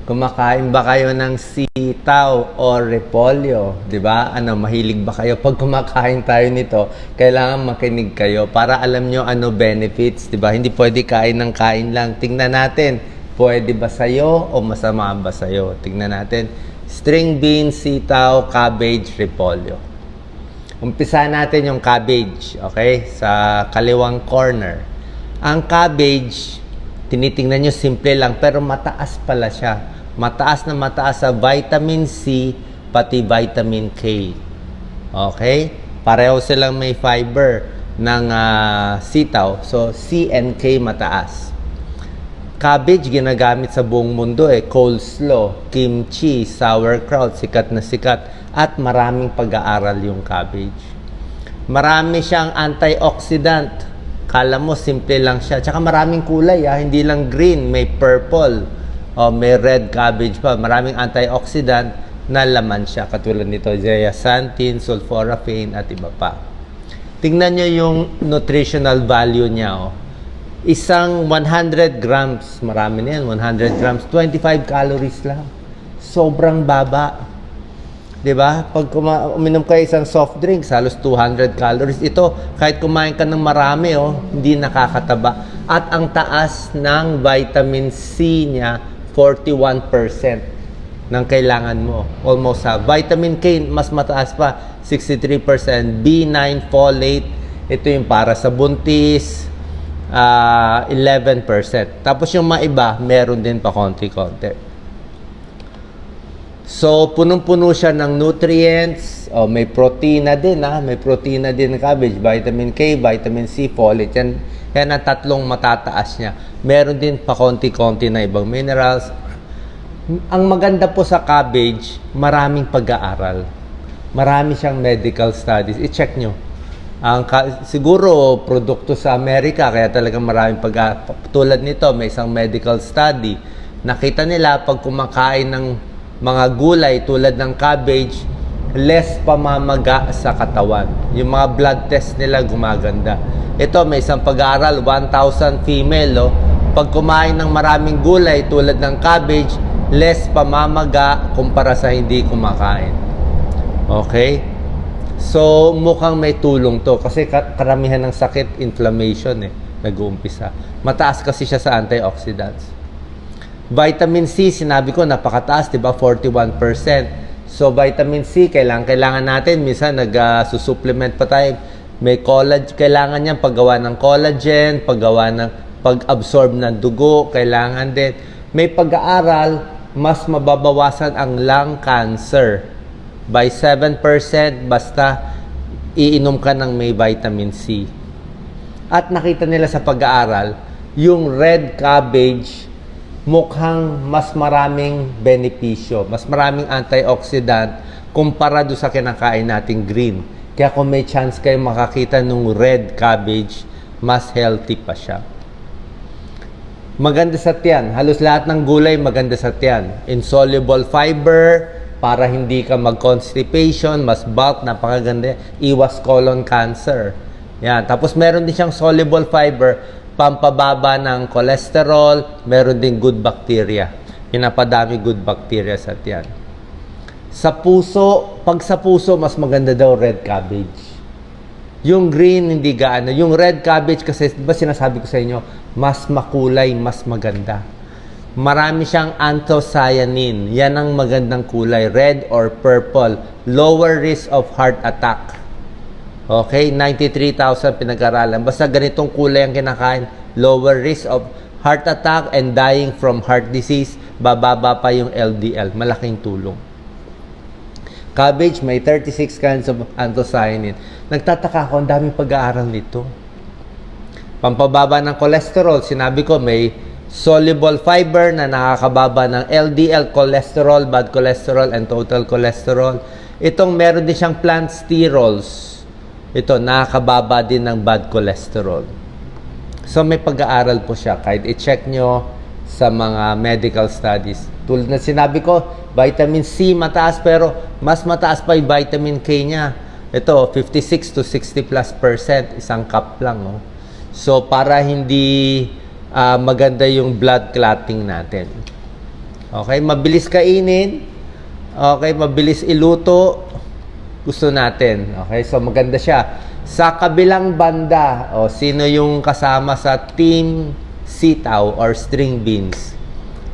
Kumakain ba kayo ng sitaw o repolyo? 'Di ba? Mahilig ba kayo? Pag kumakain tayo nito, kailangan makinig kayo para alam nyo ano benefits, 'di ba? Hindi pwede kain ng kain lang. Tingnan natin, pwede ba sa'yo o masama ba sa'yo? Tingnan natin. String beans, sitaw, cabbage, repolyo. Umpisa natin yung cabbage, okay? Sa kaliwang corner. Ang cabbage, tinitingnan nyo simple lang, pero mataas pala siya. Mataas na mataas sa vitamin C, pati vitamin K. Okay? Pareho silang may fiber ng sitaw. So, C and K mataas. Cabbage, ginagamit sa buong mundo coleslaw, kimchi, sauerkraut, sikat na sikat. At maraming pag-aaral yung cabbage. Marami siyang antioxidant. Kala mo, simple lang siya. Tsaka maraming kulay, hindi lang green, may purple. May red cabbage pa. Maraming antioxidant na laman siya. Katulad nito, zeaxanthin, sulforaphane, at iba pa. Tingnan nyo yung nutritional value niya. Isang 100 grams, marami na yan, 100 grams, 25 calories lang. Sobrang baba. Diba? Pag uminom kayo isang soft drinks, halos 200 calories. Ito, kahit kumain ka ng marami, hindi nakakataba. At ang taas ng vitamin C niya, 41% ng kailangan mo. Almost half. Vitamin K, mas mataas pa, 63%. B9, folate, ito yung para sa buntis, 11%. Tapos yung maiba, meron din pa konti-konti. So, punong-puno siya ng nutrients. May protina din, may protina din ng cabbage. Vitamin K, vitamin C, folate. Yan ang tatlong matataas niya. Meron din pa konti-konti na ibang minerals. Ang maganda po sa cabbage, maraming pag-aaral. Marami siyang medical studies. I-check nyo. Siguro, produkto sa Amerika, kaya talagang maraming tulad nito, may isang medical study. Nakita nila, pag kumakain ng mga gulay tulad ng cabbage, less pamamaga sa katawan. Yung mga blood test nila gumaganda. Ito, may isang pag-aaral, 1,000 female, pag kumain ng maraming gulay tulad ng cabbage, less pamamaga kumpara sa hindi kumakain. Okay? So, mukhang may tulong to kasi karamihan ng sakit, inflammation nag-uumpisa. Mataas kasi siya sa antioxidants. Vitamin C, sinabi ko, napakataas, diba? 41%. So, vitamin C, kailangan natin. Minsan, nag-supplement pa tayo. May collagen, kailangan niyan paggawa ng collagen, pag-absorb ng dugo, kailangan din. May pag-aaral, mas mababawasan ang lung cancer by 7% basta iinom ka ng may vitamin C. At nakita nila sa pag-aaral, yung red cabbage, mukhang mas maraming benepisyo, mas maraming antioxidant kumpara do sa kinakain nating green. Kaya kung may chance kayo makakita ng red cabbage, mas healthy pa siya. Maganda sa tiyan. Halos lahat ng gulay maganda sa tiyan. Insoluble fiber, para hindi ka mag-constipation, mas bulk, napakaganda. Iwas colon cancer. Yan. Tapos meron din siyang soluble fiber, pampababa ng cholesterol, meron din good bacteria. Pinapadami good bacteria sa tiyan. Sa puso, pag sa puso, mas maganda daw red cabbage. Yung green, hindi gaano. Yung red cabbage, kasi diba sinasabi ko sa inyo, mas makulay, mas maganda. Marami siyang anthocyanin. Yan ang magandang kulay, red or purple. Lower risk of heart attack. Okay, 93,000 pinag-aralan. Basta ganitong kulay ang kinakain, lower risk of heart attack and dying from heart disease, bababa pa yung LDL. Malaking tulong. Cabbage, may 36 kinds of anthocyanin. Nagtataka ako, ang daming pag-aaral nito. Pampababa ng cholesterol, sinabi ko, may soluble fiber na nakakababa ng LDL, cholesterol, bad cholesterol, and total cholesterol. Itong meron din siyang plant sterols. Ito, nakakababa din ng bad cholesterol. So, may pag-aaral po siya. Kahit i-check nyo sa mga medical studies. Tulad na sinabi ko, vitamin C mataas, pero mas mataas pa yung vitamin K niya. Ito, 56 to 60+%, isang cup lang. So, para hindi maganda yung blood clotting natin. Okay, mabilis kainin. Okay, mabilis iluto. Gusto natin. Okay, so maganda siya. Sa kabilang banda, sino yung kasama sa team sitaw or string beans?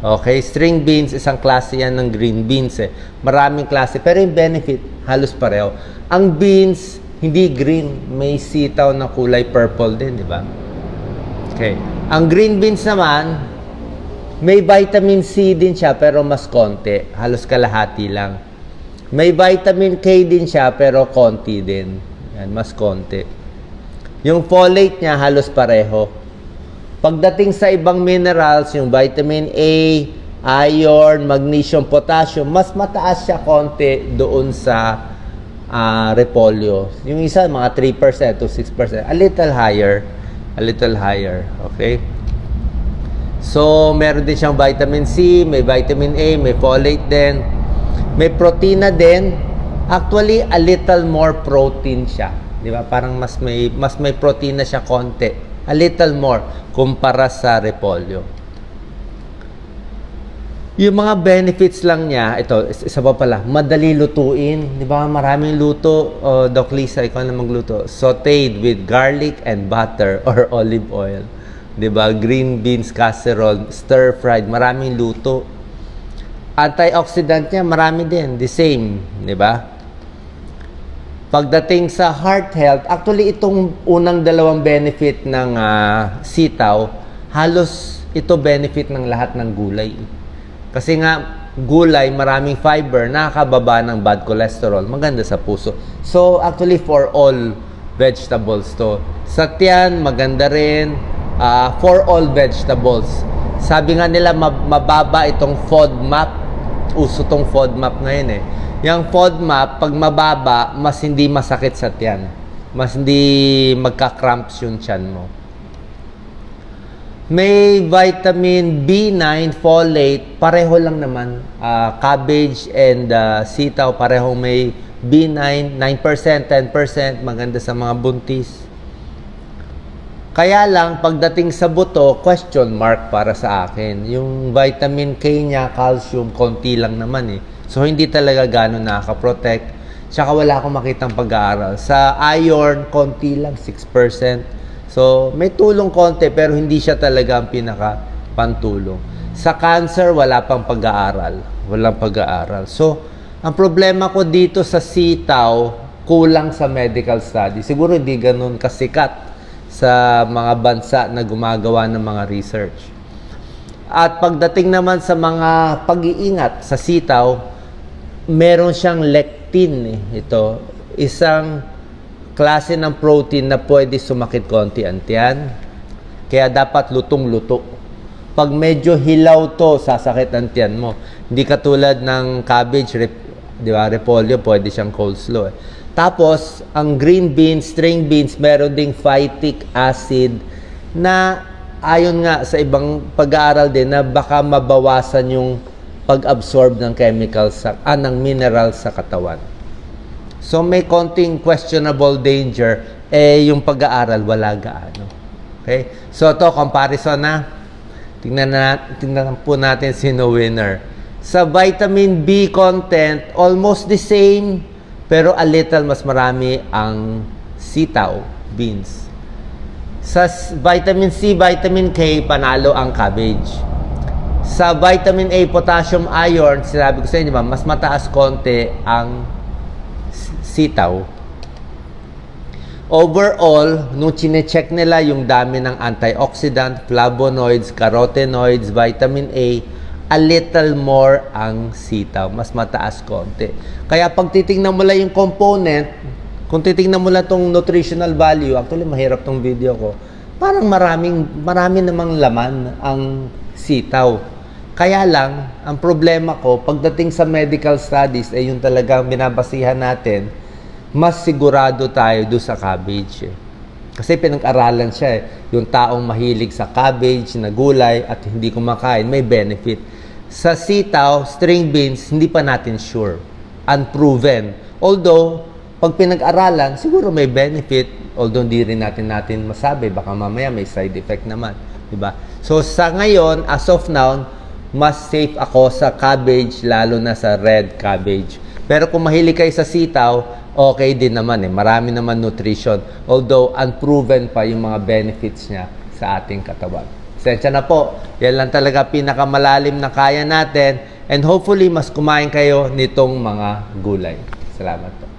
Okay, string beans, isang klase yan ng green beans eh. Maraming klase, pero yung benefit, halos pareho. Ang beans, hindi green, may sitaw na kulay purple din, di ba? Okay. Ang green beans naman, may vitamin C din siya, pero mas konti. Halos kalahati lang. May vitamin K din siya, pero konti din. Yan, mas konti. Yung folate niya, halos pareho. Pagdating sa ibang minerals, yung vitamin A, iron, magnesium, potassium, mas mataas siya konti doon sa repolyo. Yung isa, mga 3% to 6%. A little higher. A little higher. Okay? So, meron din siyang vitamin C, may vitamin A, may folate din. May protina din. Actually, a little more protein siya. Di ba? Parang mas may protina siya konti. A little more kumpara sa repolyo. Yung mga benefits lang niya, ito, isa pa pala, madali lutuin. Di ba? Maraming luto. Doc Lisa, ikaw na magluto. Sauteed with garlic and butter or olive oil. Di ba? Green beans casserole, stir-fried, maraming luto. Antioxidant niya, marami din. The same. Di ba? Pagdating sa heart health, actually itong unang dalawang benefit ng sitaw, halos ito benefit ng lahat ng gulay. Kasi nga, gulay, maraming fiber, nakakababa ng bad cholesterol, maganda sa puso. So, actually for all vegetables to. Sa tiyan, maganda rin, for all vegetables. Sabi nga nila, mababa itong FODMAP. Uso tong FODMAP ngayon eh. Yung FODMAP, pag mababa, mas hindi masakit sa tiyan. Mas hindi magka-cramps yung tiyan mo. May vitamin B9, folate, pareho lang naman. Cabbage and sitaw, pareho may B9, 9%, 10%, maganda sa mga buntis. Kaya lang, pagdating sa buto, question mark para sa akin. Yung vitamin K niya, calcium, konti lang naman eh. So, hindi talaga gano'n nakaka-protect. Tsaka wala akong makitang pag-aaral. Sa iron, konti lang, 6%. So, may tulong konti, pero hindi siya talaga ang pinaka-pantulong. Sa cancer, wala pang pag-aaral. Walang pag-aaral. So, ang problema ko dito sa sitaw, kulang sa medical study. Siguro hindi gano'n kasikat sa mga bansa na gumagawa ng mga research. At pagdating naman sa mga pag-iingat sa sitaw, meron siyang lectin ito. Isang klase ng protein na pwede sumakit konti ang tiyan. Kaya dapat lutong-luto. Pag medyo hilaw to, sasakit ang tiyan mo. Hindi katulad ng cabbage, di ba, repolyo, pwede siyang coleslaw. Tapos, ang green beans, string beans, meron ding phytic acid na ayon nga sa ibang pag-aaral din na baka mabawasan yung pag-absorb ng chemicals ng minerals sa katawan. So may konting questionable danger yung pag-aaral wala gaano. Okay? So to comparison na. Tingnan po natin sino winner. Sa vitamin B content, almost the same pero a little mas marami ang sitaw beans. Sa vitamin C, vitamin K, panalo ang cabbage. Sa vitamin A, potassium, iron, sinabi ko sa inyo, mas mataas konti ang sitaw. Overall, nung chine-check nila yung dami ng antioxidant, flavonoids, carotenoids, vitamin A little more ang sitaw. Mas mataas konti. Kaya pag titingnan mo lang yung component, kung titingnan mo lang itong nutritional value, actually mahirap tong video ko, parang marami namang laman ang sitaw. Kaya lang, ang problema ko, pagdating sa medical studies, yung talagang binabasihan natin, mas sigurado tayo doon sa cabbage. Kasi pinag-aralan siya yung taong mahilig sa cabbage, na gulay, at hindi kumakain, may benefit. Sa sitaw, string beans, hindi pa natin sure. Unproven. Although, pag pinag-aralan, siguro may benefit, although hindi rin natin masabi, baka mamaya may side effect naman. Diba? So, sa ngayon, as of now, mas safe ako sa cabbage, lalo na sa red cabbage. Pero kung mahilig kayo sa sitaw, okay din naman eh. Marami naman nutrition. Although, unproven pa yung mga benefits niya sa ating katawan. Sensya na po. Yan lang talaga pinakamalalim na kaya natin. And hopefully, mas kumain kayo nitong mga gulay. Salamat po.